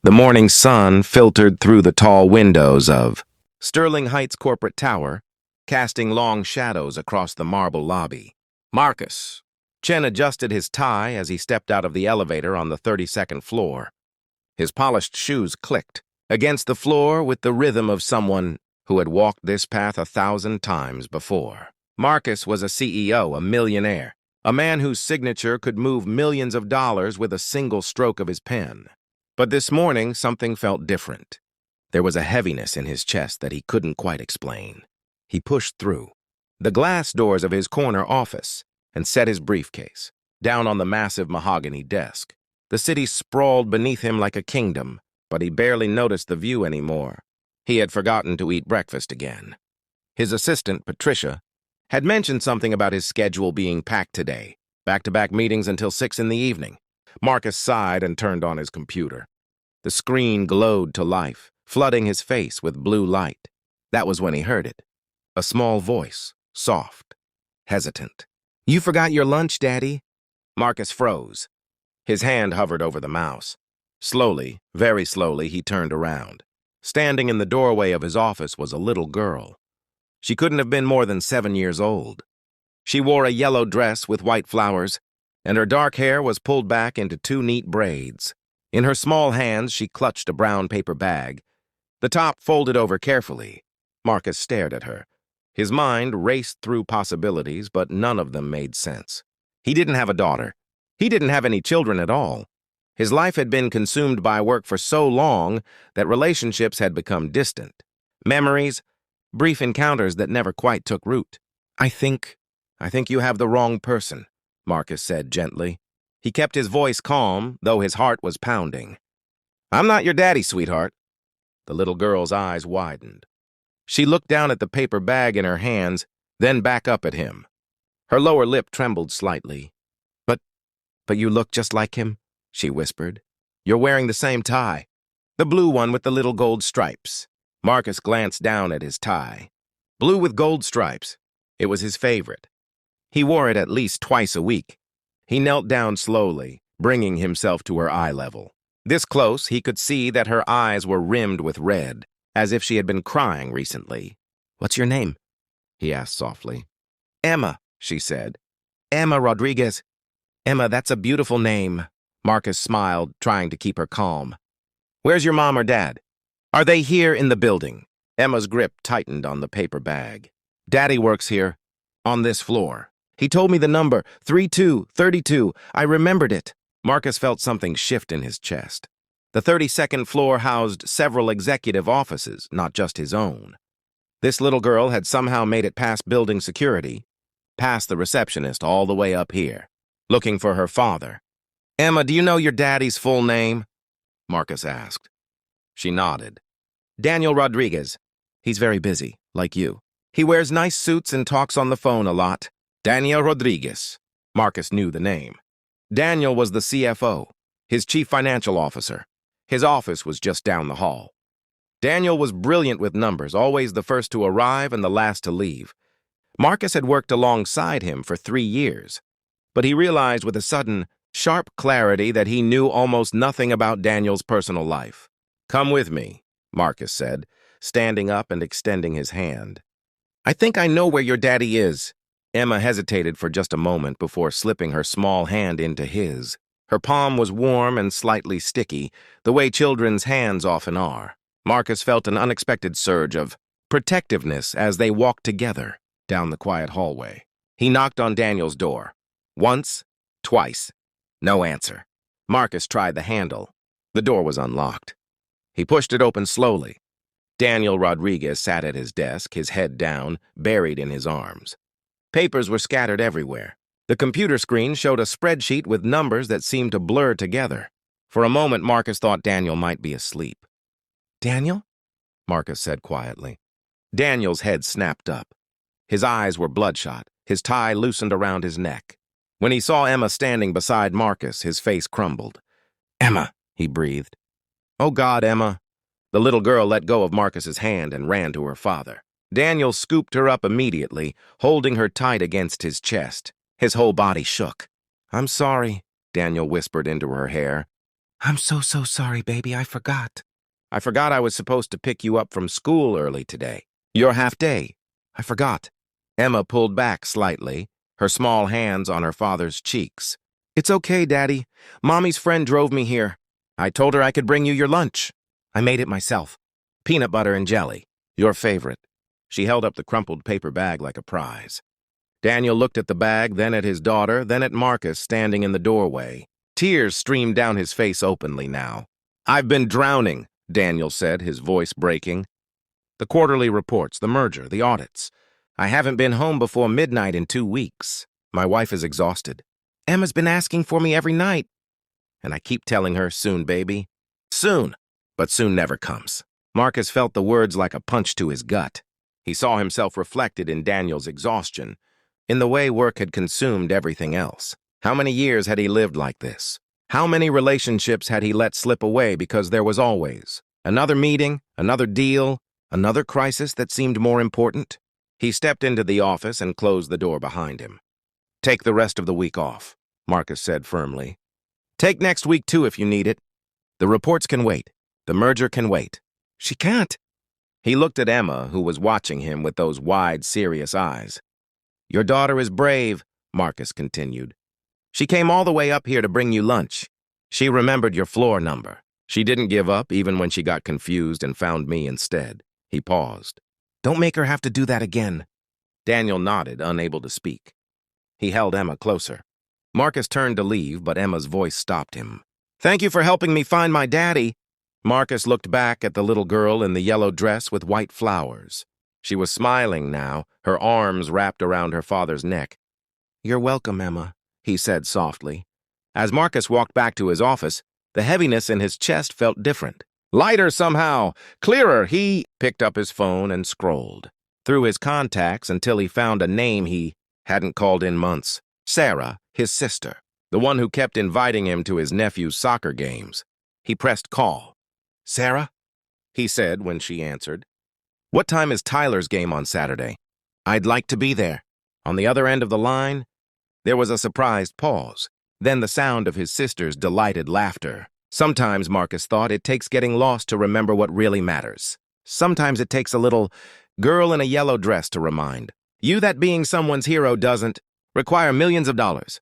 The morning sun filtered through the tall windows of Sterling Heights corporate tower, casting long shadows across the marble lobby. Marcus. Chen adjusted his tie as he stepped out of the elevator on the 32nd floor. His polished shoes clicked against the floor with the rhythm of someone who had walked this path 1,000 times before. Marcus was a CEO, a millionaire, a man whose signature could move millions of dollars with a single stroke of his pen. But this morning, something felt different. There was a heaviness in his chest that he couldn't quite explain. He pushed through the glass doors of his corner office and set his briefcase down on the massive mahogany desk. The city sprawled beneath him like a kingdom, but he barely noticed the view anymore. He had forgotten to eat breakfast again. His assistant, Patricia, had mentioned something about his schedule being packed today, back-to-back meetings until 6 in the evening. Marcus sighed and turned on his computer. The screen glowed to life, flooding his face with blue light. That was when he heard it. A small voice, soft, hesitant. "You forgot your lunch, Daddy." Marcus froze. His hand hovered over the mouse. Slowly, very slowly, he turned around. Standing in the doorway of his office was a little girl. She couldn't have been more than 7 years old. She wore a yellow dress with white flowers, and her dark hair was pulled back into 2 neat braids. In her small hands, she clutched a brown paper bag, the top folded over carefully. Marcus stared at her. His mind raced through possibilities, but none of them made sense. He didn't have a daughter. He didn't have any children at all. His life had been consumed by work for so long that relationships had become distant. Memories, brief encounters that never quite took root. I think you have the wrong person," Marcus said gently. He kept his voice calm, though his heart was pounding. "I'm not your daddy, sweetheart." The little girl's eyes widened. She looked down at the paper bag in her hands, then back up at him. Her lower lip trembled slightly. But you look just like him," she whispered. "You're wearing the same tie. The blue one with the little gold stripes." Marcus glanced down at his tie. Blue with gold stripes. It was his favorite. He wore it at least twice a week. He knelt down slowly, bringing himself to her eye level. This close, he could see that her eyes were rimmed with red, as if she had been crying recently. "What's your name?" he asked softly. "Emma," she said. "Emma Rodriguez." "Emma, that's a beautiful name." Marcus smiled, trying to keep her calm. "Where's your mom or dad? Are they here in the building?" Emma's grip tightened on the paper bag. "Daddy works here, on this floor. He told me the number, 3232. I remembered it." Marcus felt something shift in his chest. The 32nd floor housed several executive offices, not just his own. This little girl had somehow made it past building security, past the receptionist all the way up here, looking for her father. "Emma, do you know your daddy's full name?" Marcus asked. She nodded. "Daniel Rodriguez. He's very busy, like you. He wears nice suits and talks on the phone a lot." Daniel Rodriguez. Marcus knew the name. Daniel was the CFO, his chief financial officer. His office was just down the hall. Daniel was brilliant with numbers, always the first to arrive and the last to leave. Marcus had worked alongside him for 3 years, but he realized with a sudden, sharp clarity that he knew almost nothing about Daniel's personal life. "Come with me," Marcus said, standing up and extending his hand. "I think I know where your daddy is." Emma hesitated for just a moment before slipping her small hand into his. Her palm was warm and slightly sticky, the way children's hands often are. Marcus felt an unexpected surge of protectiveness as they walked together down the quiet hallway. He knocked on Daniel's door. Once, twice. No answer. Marcus tried the handle. The door was unlocked. He pushed it open slowly. Daniel Rodriguez sat at his desk, his head down, buried in his arms. Papers were scattered everywhere. The computer screen showed a spreadsheet with numbers that seemed to blur together. For a moment, Marcus thought Daniel might be asleep. "Daniel?" Marcus said quietly. Daniel's head snapped up. His eyes were bloodshot, his tie loosened around his neck. When he saw Emma standing beside Marcus, his face crumbled. "Emma," he breathed. "Oh God, Emma." The little girl let go of Marcus's hand and ran to her father. Daniel scooped her up immediately, holding her tight against his chest. His whole body shook. "I'm sorry," Daniel whispered into her hair. I'm so sorry, baby. I forgot. I forgot I was supposed to pick you up from school early today. Your half day. I forgot. Emma pulled back slightly, her small hands on her father's cheeks. It's okay, Daddy. Mommy's friend drove me here. I told her I could bring you your lunch. I made it myself. Peanut butter and jelly. Your favorite. She held up the crumpled paper bag like a prize. Daniel looked at the bag, then at his daughter, then at Marcus standing in the doorway. Tears streamed down his face openly now. I've been drowning, Daniel said, his voice breaking. The quarterly reports, the merger, the audits. I haven't been home before midnight in 2 weeks. My wife is exhausted. Emma's been asking for me every night. And I keep telling her, soon, baby. Soon. But soon never comes. Marcus felt the words like a punch to his gut. He saw himself reflected in Daniel's exhaustion, in the way work had consumed everything else. How many years had he lived like this? How many relationships had he let slip away because there was always another meeting, another deal, another crisis that seemed more important? He stepped into the office and closed the door behind him. Take the rest of the week off, Marcus said firmly. Take next week too if you need it. The reports can wait. The merger can wait. She can't. He looked at Emma, who was watching him with those wide, serious eyes. Your daughter is brave, Marcus continued. She came all the way up here to bring you lunch. She remembered your floor number. She didn't give up even when she got confused and found me instead. He paused. Don't make her have to do that again. Daniel nodded, unable to speak. He held Emma closer. Marcus turned to leave, but Emma's voice stopped him. Thank you for helping me find my daddy. Marcus looked back at the little girl in the yellow dress with white flowers. She was smiling now, her arms wrapped around her father's neck. You're welcome, Emma, he said softly. As Marcus walked back to his office, the heaviness in his chest felt different. Lighter somehow, clearer. He picked up his phone and scrolled through his contacts until he found a name he hadn't called in months. Sarah, his sister, the one who kept inviting him to his nephew's soccer games. He pressed call. Sarah? He said when she answered. What time is Tyler's game on Saturday? I'd like to be there. On the other end of the line, there was a surprised pause, then the sound of his sister's delighted laughter. Sometimes, Marcus thought, it takes getting lost to remember what really matters. Sometimes it takes a little girl in a yellow dress to remind you that being someone's hero doesn't require millions of dollars.